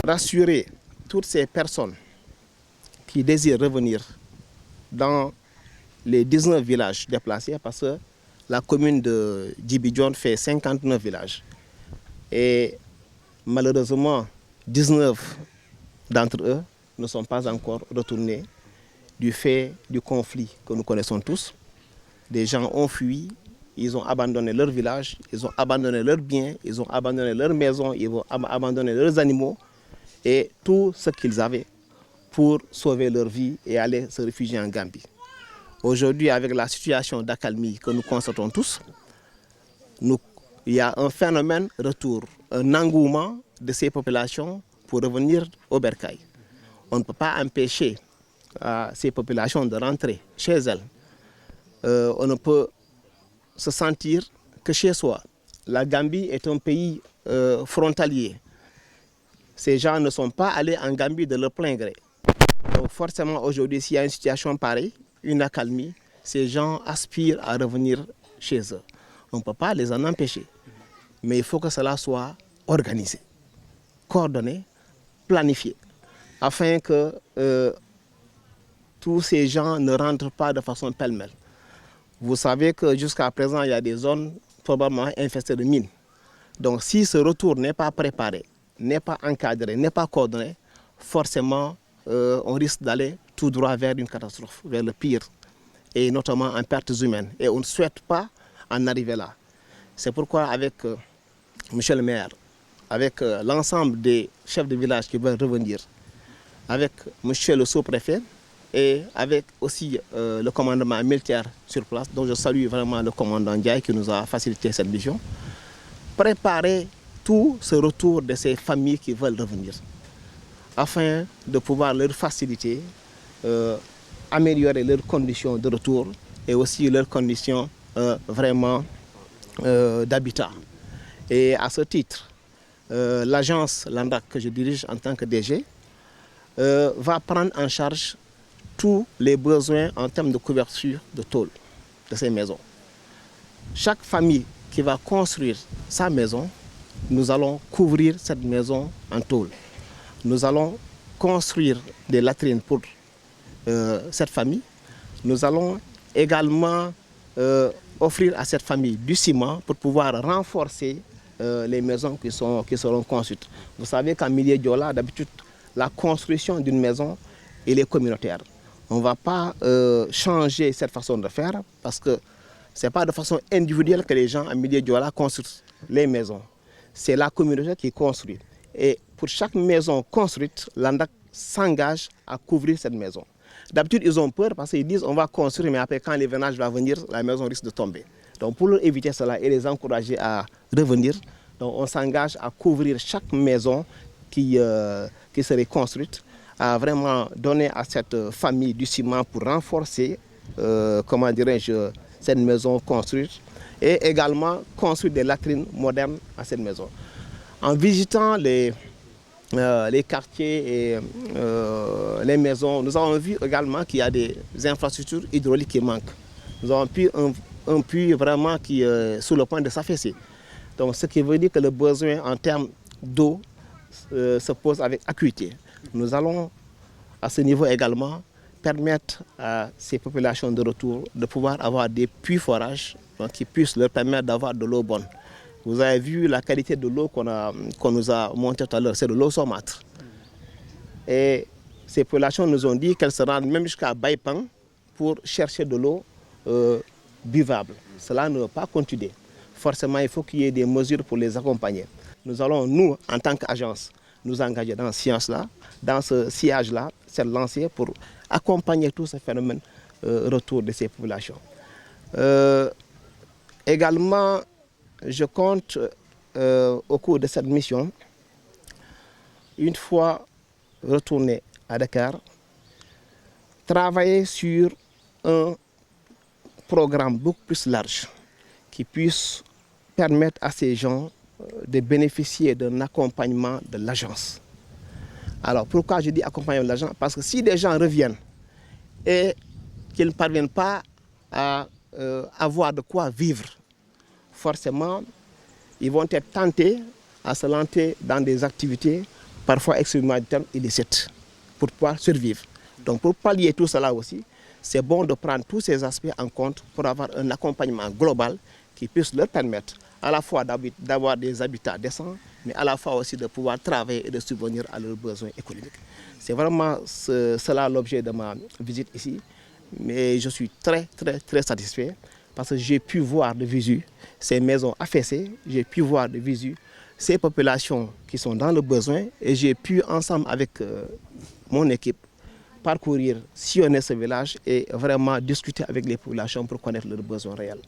rassurer toutes ces personnes qui désirent revenir dans les 19 villages déplacés, parce que la commune de Djibidione fait 59 villages. Et malheureusement, 19 d'entre eux ne sont pas encore retournés du fait du conflit que nous connaissons tous. Des gens ont fui, ils ont abandonné leur village, ils ont abandonné leurs biens, ils ont abandonné leurs maisons, ils ont abandonné leurs animaux et tout ce qu'ils avaient pour sauver leur vie et aller se réfugier en Gambie. Aujourd'hui, avec la situation d'accalmie que nous constatons tous, il y a un phénomène retour, un engouement de ces populations pour revenir au bercail. On ne peut pas empêcher ces populations de rentrer chez elles. On ne peut se sentir que chez soi. La Gambie est un pays frontalier. Ces gens ne sont pas allés en Gambie de leur plein gré. Donc forcément, aujourd'hui, s'il y a une situation pareille, une accalmie, ces gens aspirent à revenir chez eux. On ne peut pas les en empêcher. Mais il faut que cela soit organisé, coordonné, planifié, afin que tous ces gens ne rentrent pas de façon pêle-mêle. Vous savez que jusqu'à présent, il y a des zones probablement infestées de mines. Donc si ce retour n'est pas préparé, n'est pas encadré, n'est pas coordonné, forcément, on risque d'aller tout droit vers une catastrophe, vers le pire, et notamment en pertes humaines. Et on ne souhaite pas en arriver là. C'est pourquoi avec monsieur le maire, avec l'ensemble des chefs de village qui veulent revenir, avec monsieur le sous-préfet et avec aussi le commandement militaire sur place, dont je salue vraiment le commandant Ndiaye qui nous a facilité cette mission, préparer tout ce retour de ces familles qui veulent revenir, afin de pouvoir leur faciliter, améliorer leurs conditions de retour et aussi leurs conditions vraiment d'habitat. Et à ce titre, l'agence Landac que je dirige en tant que DG va prendre en charge tous les besoins en termes de couverture de tôle de ces maisons. Chaque famille qui va construire sa maison, nous allons couvrir cette maison en tôle. Nous allons construire des latrines pour cette famille. Nous allons également offrir à cette famille du ciment pour pouvoir renforcer les maisons qui seront construites. Vous savez qu'en milieu diola, d'habitude, la construction d'une maison, elle est communautaire. On ne va pas changer cette façon de faire parce que ce n'est pas de façon individuelle que les gens en milieu diola construisent les maisons. C'est la communauté qui construit. Et pour chaque maison construite, l'ANDAC s'engage à couvrir cette maison. D'habitude, ils ont peur parce qu'ils disent on va construire, mais après, quand l'hivernage va venir, la maison risque de tomber. Donc, pour leur éviter cela et les encourager à revenir, donc on s'engage à couvrir chaque maison qui serait construite, à vraiment donner à cette famille du ciment pour renforcer, comment dirais-je, cette maison construite et également construire des latrines modernes à cette maison. En visitant les quartiers et les maisons, nous avons vu également qu'il y a des infrastructures hydrauliques qui manquent. Nous avons pu un puits vraiment qui est sous le point de s'affaisser. Donc, ce qui veut dire que le besoin en termes d'eau se pose avec acuité. Nous allons à ce niveau également permettre à ces populations de retour de pouvoir avoir des puits forages qui puissent leur permettre d'avoir de l'eau bonne. Vous avez vu la qualité de l'eau qu'on nous a montré tout à l'heure, c'est de l'eau saumâtre. Et ces populations nous ont dit qu'elles se rendent même jusqu'à Baïpang pour chercher de l'eau buvable. Cela ne va pas continuer. Forcément, il faut qu'il y ait des mesures pour les accompagner. Nous allons, nous, en tant qu'agence, nous engager dans ce sillage-là, cette lancée pour accompagner tout ce phénomène retour de ces populations. Également, je compte, au cours de cette mission, une fois retourné à Dakar, travailler sur un programme beaucoup plus large qui puisse permettre à ces gens de bénéficier d'un accompagnement de l'agence. Alors, pourquoi je dis accompagnement de l'agence? Parce que si des gens reviennent et qu'ils ne parviennent pas à avoir de quoi vivre, forcément, ils vont être tentés à se lancer dans des activités parfois extrêmement du terme illicite, pour pouvoir survivre. Donc pour pallier tout cela aussi, c'est bon de prendre tous ces aspects en compte pour avoir un accompagnement global qui puisse leur permettre à la fois d'avoir des habitats décents, mais à la fois aussi de pouvoir travailler et de subvenir à leurs besoins économiques. C'est vraiment cela l'objet de ma visite ici, mais je suis très satisfait parce que j'ai pu voir de visu ces maisons affaissées, j'ai pu voir de visu ces populations qui sont dans le besoin et j'ai pu ensemble avec mon équipe parcourir, sillonner ce village et vraiment discuter avec les populations pour connaître leurs besoins réels.